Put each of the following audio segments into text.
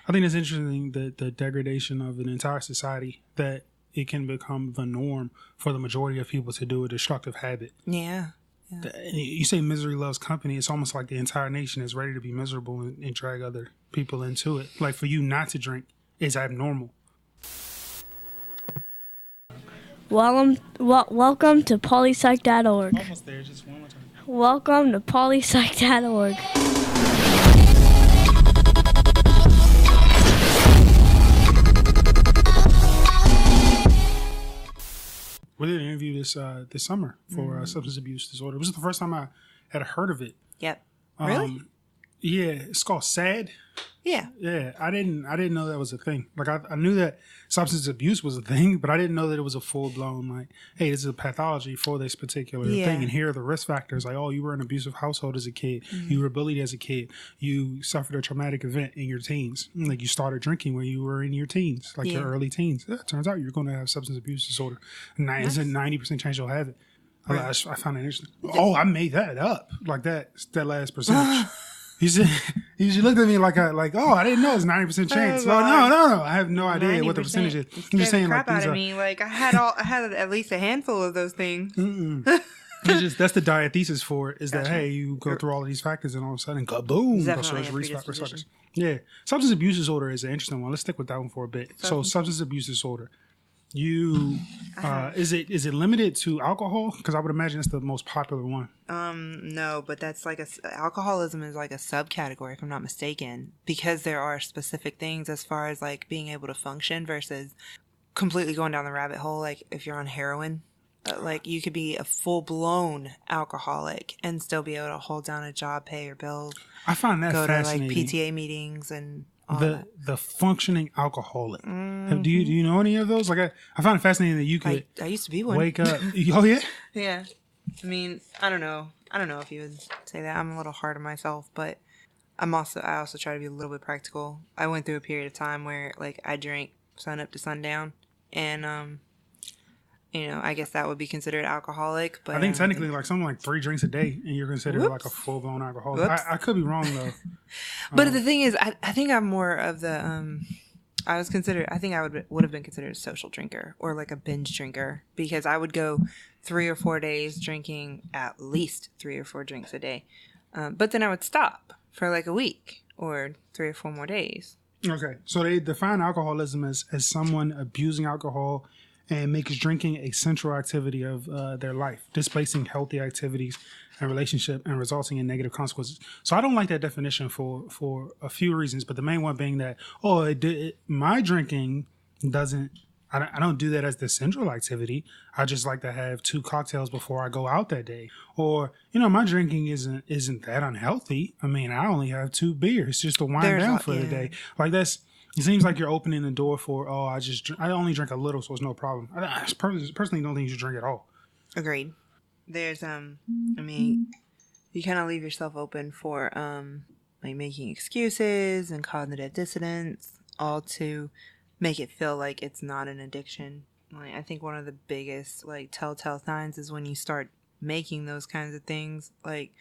I think it's interesting the degradation of an entire society, that it can become the norm for the majority of people to do a destructive habit. Yeah. You say misery loves company. It's almost like the entire nation is ready to be miserable and drag other people into it. Like, for you not to drink is abnormal. Welcome to PolyPsych.org. Almost there, just one more time. Welcome to PolyPsych.org. We did an interview this summer for substance abuse disorder. It was the first time I had heard of it. Yep. Really? Yeah, it's called SAD. Yeah. Yeah, I didn't know that was a thing. Like, I knew that substance abuse was a thing, but I didn't know that it was a full blown, like, hey, this is a pathology for this particular thing, and here are the risk factors. Like, oh, you were in an abusive household as a kid, you were bullied as a kid, you suffered a traumatic event in your teens, like you started drinking when you were in your teens, like your early teens. Yeah, it turns out you're going to have substance abuse disorder. It's a 90% chance you'll have it. Right. I found it interesting. Oh, I made that up. Like that last percentage. He looked at me like, oh, I didn't know it's 90% chance. No, I have no idea what the percentage is. I'm just saying, crap like, out of me. Like, I had at least a handful of those things. That's the diathesis for it. Is that hey, you go through all of these factors and all of a sudden, kaboom, risk. Yeah, substance abuse disorder is an interesting one. Let's stick with that one for a bit. So, substance abuse disorder. Is it limited to alcohol? Because I would imagine it's the most popular one. No, but that's like alcoholism is like a subcategory, if I'm not mistaken, because there are specific things as far as like being able to function versus completely going down the rabbit hole. Like if you're on heroin, like you could be a full blown alcoholic and still be able to hold down a job, pay your bills. I find that fascinating. Go to like PTA meetings and the functioning alcoholic. Do you know any of those? Like I find it fascinating that you could. I used to be one. Wake up. Oh yeah. Yeah. I mean, I don't know if you would say that. I'm a little hard on myself, but I also try to be a little bit practical. I went through a period of time where like I drank sun up to sundown, and I guess that would be considered alcoholic. But I think technically like something like 3 drinks a day, and you're considered like a full blown alcoholic. I could be wrong though. But the thing is, I think I'm more of the I think I would have been considered a social drinker or like a binge drinker, because I would go 3 or 4 days drinking at least 3 or 4 drinks a day. But then I would stop for like a week or 3 or 4 more days. Okay. So they define alcoholism as someone abusing alcohol and makes drinking a central activity of their life, displacing healthy activities and relationship and resulting in negative consequences. So I don't like that definition for a few reasons, but the main one being that, my drinking doesn't, I don't do that as the central activity. I just like to have 2 cocktails before I go out that day. Or, my drinking isn't that unhealthy. I mean, I only have 2 beers just to wind down for the day. Like it seems like you're opening the door for, I only drink a little, so it's no problem. I personally don't think you should drink at all. Agreed. There's, you kind of leave yourself open for, like making excuses and cognitive dissonance, all to make it feel like it's not an addiction. Like, I think one of the biggest, like, telltale signs is when you start making those kinds of things, like,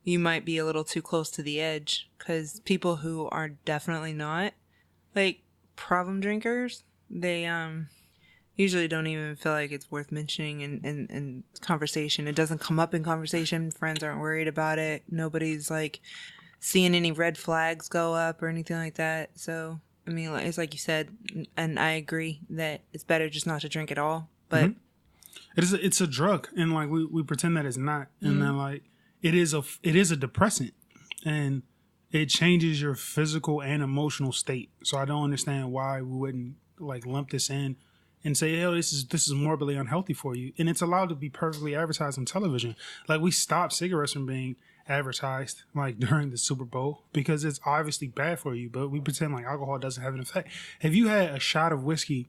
you might be a little too close to the edge, because people who are definitely not like problem drinkers, they usually don't even feel like it's worth mentioning in conversation. It doesn't come up in conversation. Friends aren't worried about it. Nobody's like seeing any red flags go up or anything like that. So I mean, it's like you said, and I agree that it's better just not to drink at all. But it's a drug, and like we pretend that it's not, and then like it is a depressant, and it changes your physical and emotional state. So I don't understand why we wouldn't like lump this in and say, "Hey, this is morbidly unhealthy for you." And it's allowed to be perfectly advertised on television. Like we stopped cigarettes from being advertised like during the Super Bowl because it's obviously bad for you, but we pretend like alcohol doesn't have an effect. If you had a shot of whiskey,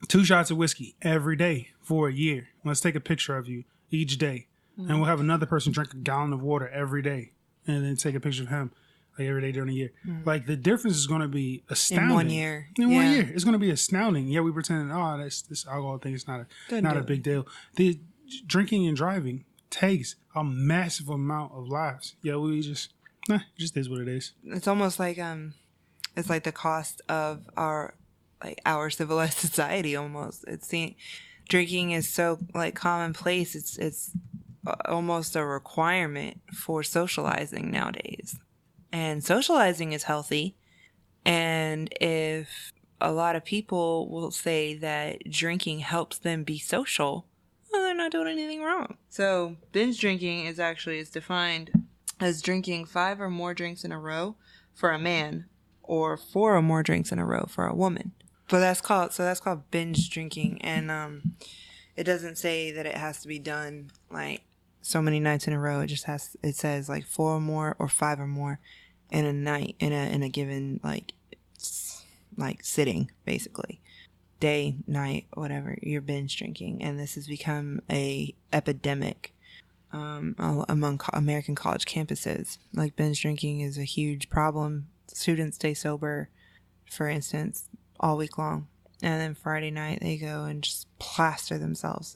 2 shots of whiskey every day for a year, let's take a picture of you each day, and we'll have another person drink a gallon of water every day, and then take a picture of him like every day during the year. Like the difference is going to be astounding. In 1 year. In 1 year. It's going to be astounding. Yeah, we pretend, this alcohol thing is not a big deal. The drinking and driving takes a massive amount of lives. Yeah, we just, it just is what it is. It's almost like It's like the cost of our civilized society almost. Drinking is so like commonplace. It's almost a requirement for socializing nowadays. And socializing is healthy. And if a lot of people will say that drinking helps them be social, well, they're not doing anything wrong. So binge drinking is defined as drinking 5 or more drinks in a row for a man, or 4 or more drinks in a row for a woman. But that's called binge drinking, and it doesn't say that it has to be done like so many nights in a row. It says like 4 or more or 5 or more in a night, in a given like sitting, basically. Day, night, whatever, you're binge drinking. And this has become a epidemic among American college campuses. Like, binge drinking is a huge problem. Students stay sober, for instance, all week long, and then Friday night they go and just plaster themselves.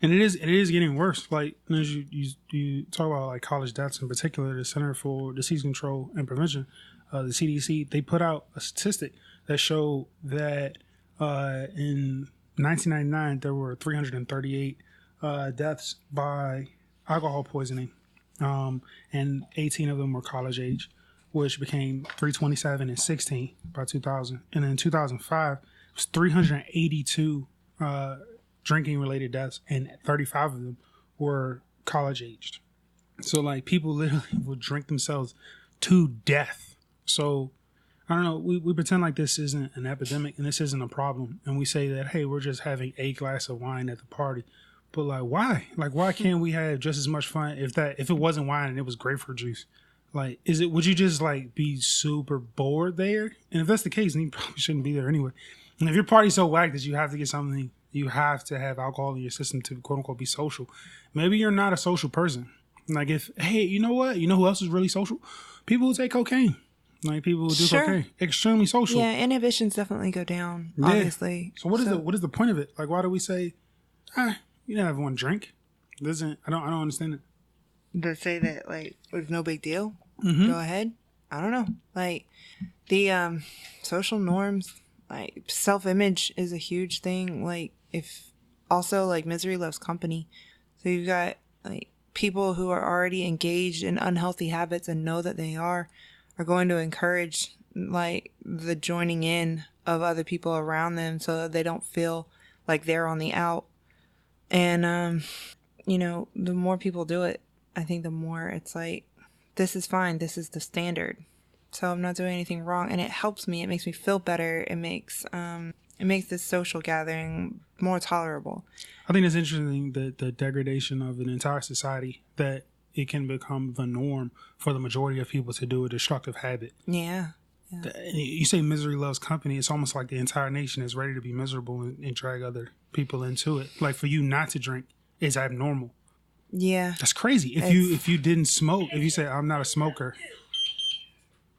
And it is getting worse. Like, as you talk about like college deaths in particular, the Center for Disease Control and Prevention, the CDC, they put out a statistic that showed that in 1999 there were 338 deaths by alcohol poisoning, and 18 of them were college age, which became 327 and 16 by 2000. And in 2005, it was 382 drinking related deaths, and 35 of them were college aged. So like, people literally will drink themselves to death. So I don't know, we pretend like this isn't an epidemic and this isn't a problem, and we say that, hey, we're just having a glass of wine at the party. But like, why? Like, why can't we have just as much fun if it wasn't wine and it was grapefruit juice? Like, would you just like be super bored there? And if that's the case, then you probably shouldn't be there anyway. And if your party's so whack that you have to get something, you have to have alcohol in your system to quote unquote be social. Maybe you're not a social person. Like, hey, you know what? You know who else is really social? People who take cocaine. Like, people who do cocaine. Extremely social. Yeah, inhibitions definitely go down, obviously. So what is the point of it? Like, why do we say, you don't have one drink? I don't understand it. To say that, like, it's no big deal. Mm-hmm. Go ahead. I don't know. Like, the social norms, like, self-image is a huge thing. Like, like, misery loves company. So you've got, like, people who are already engaged in unhealthy habits and know that they are going to encourage, like, the joining in of other people around them so that they don't feel like they're on the out. And, the more people do it, I think the more it's like, this is fine. This is the standard. So I'm not doing anything wrong. And it helps me. It makes me feel better. It makes this social gathering more tolerable. I think it's interesting that the degradation of an entire society, that it can become the norm for the majority of people to do a destructive habit. Yeah. You say misery loves company. It's almost like the entire nation is ready to be miserable and drag other people into it. Like, for you not to drink is abnormal. Yeah. That's crazy. If you didn't smoke, if you say I'm not a smoker,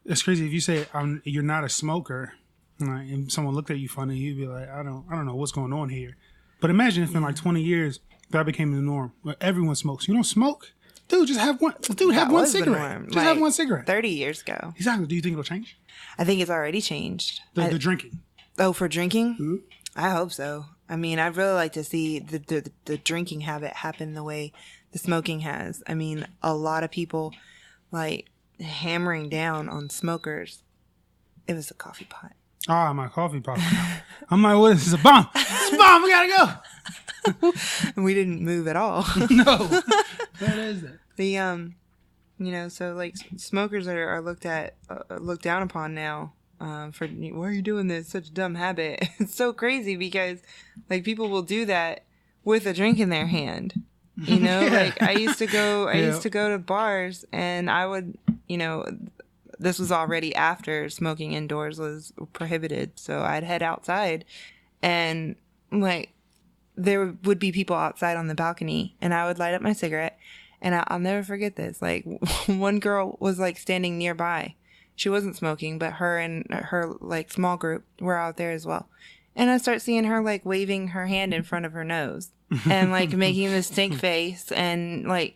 it's crazy. If you say you're not a smoker, right, and someone looked at you funny, you'd be like, I don't know what's going on here. But imagine if in like 20 years that became the norm, where everyone smokes. You don't smoke? Dude, just have one. Dude, have one cigarette. Just have one cigarette. 30 years ago. Exactly. Do you think it'll change? I think it's already changed. The drinking. Oh, for drinking? Mm-hmm. I hope so. I mean, I'd really like to see the drinking habit happen the way the smoking has. I mean, a lot of people, like, hammering down on smokers. It was a coffee pot. My coffee pot. I'm like, what is this? A bomb? It's a bomb. We gotta go. And we didn't move at all. No. What is it? So like, smokers are looked down upon now. For, why are you doing this? Such a dumb habit. It's so crazy because, like, people will do that with a drink in their hand. Yeah. Like, I used to go to bars, and I would, this was already after smoking indoors was prohibited. So I'd head outside, and like, there would be people outside on the balcony, and I would light up my cigarette, and I'll never forget this. Like, one girl was like standing nearby. She wasn't smoking, but her and her like small group were out there as well. And I start seeing her like waving her hand in front of her nose and like making this stink face, and like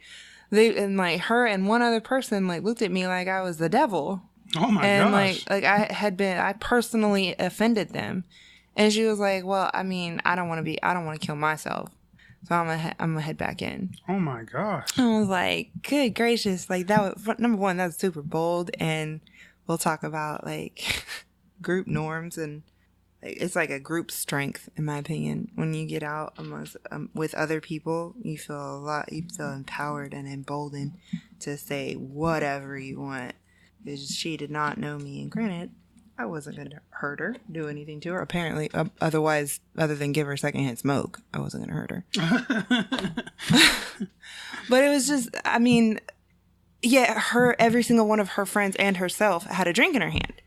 her and one other person like looked at me like I was the devil. Oh my and gosh. I personally offended them, and she was like, "Well, I mean, I don't want to kill myself, so I'm gonna head back in." Oh my gosh. I was like, "Good gracious!" Like that was number one. That's super bold, and we'll talk about like group norms, and it's like a group strength, in my opinion. When you get out amongst with other people, you feel empowered and emboldened to say whatever you want. She did not know me, and granted, I wasn't going to hurt her, do anything to her. Apparently, otherwise, other than give her secondhand smoke, I wasn't going to hurt her. But it was just, I mean, yeah, every single one of her friends and herself had a drink in her hand.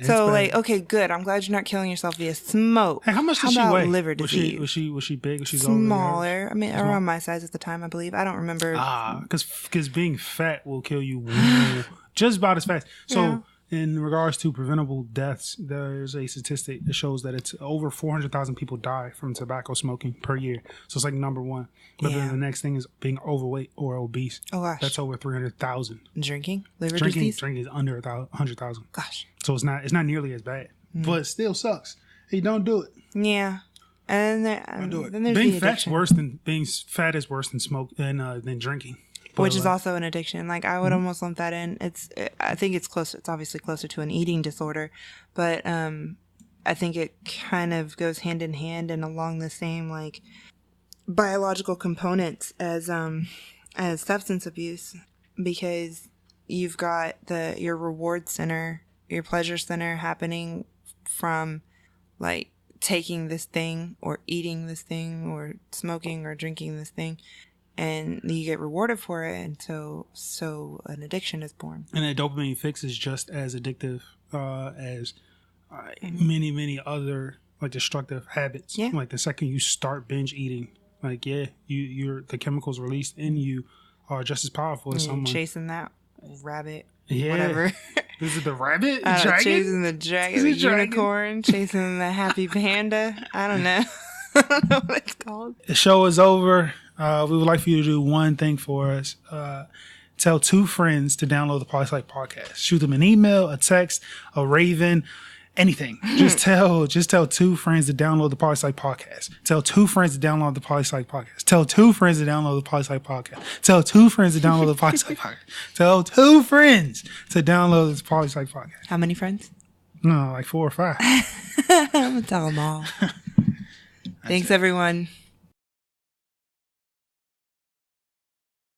So, like, okay, good. I'm glad you're not killing yourself via smoke. Hey, how much did she weigh? Liver disease? Was she big? Was she smaller? I mean, around my size at the time, I believe. I don't remember. Because being fat will kill you just about as fast. So, in regards to preventable deaths, there's a statistic that shows that it's over 400,000 people die from tobacco smoking per year. So it's like number one. But then the next thing is being overweight or obese. Oh gosh, that's over 300,000. Drinking, liver disease. Drinking is under 100,000. Gosh, so it's not nearly as bad, but it still sucks. Hey, don't do it. Yeah, and don't do it. Being fat's worse than is worse than than drinking. Which is also an addiction. Like I would almost lump that in. I think it's close. It's obviously closer to an eating disorder, but I think it kind of goes hand in hand and along the same like biological components as substance abuse, because you've got your reward center, your pleasure center happening from like taking this thing or eating this thing or smoking or drinking this thing. And you get rewarded for it, and so an addiction is born. And that dopamine fix is just as addictive as many other like destructive habits. Yeah. Like the second you start binge eating, like the chemicals released in you are just as powerful as someone chasing that rabbit. Yeah. Whatever. Is it the rabbit? Dragon? Chasing the dragon, the unicorn, chasing the happy panda. I don't know. I don't know what it's called. The show is over. We would like for you to do one thing for us. Tell 2 friends to download the PolyPsych podcast. Shoot them an email, a text, a raven, anything. Just tell 2 friends to download the PolyPsych podcast. Tell 2 friends to download the PolyPsych podcast. Tell 2 friends to download the PolyPsych podcast. Tell 2 friends to download the PolyPsych podcast. Tell 2 friends to download the PolyPsych podcast. How many friends? No, like 4 or 5. I'm gonna tell them all. Thanks, everyone.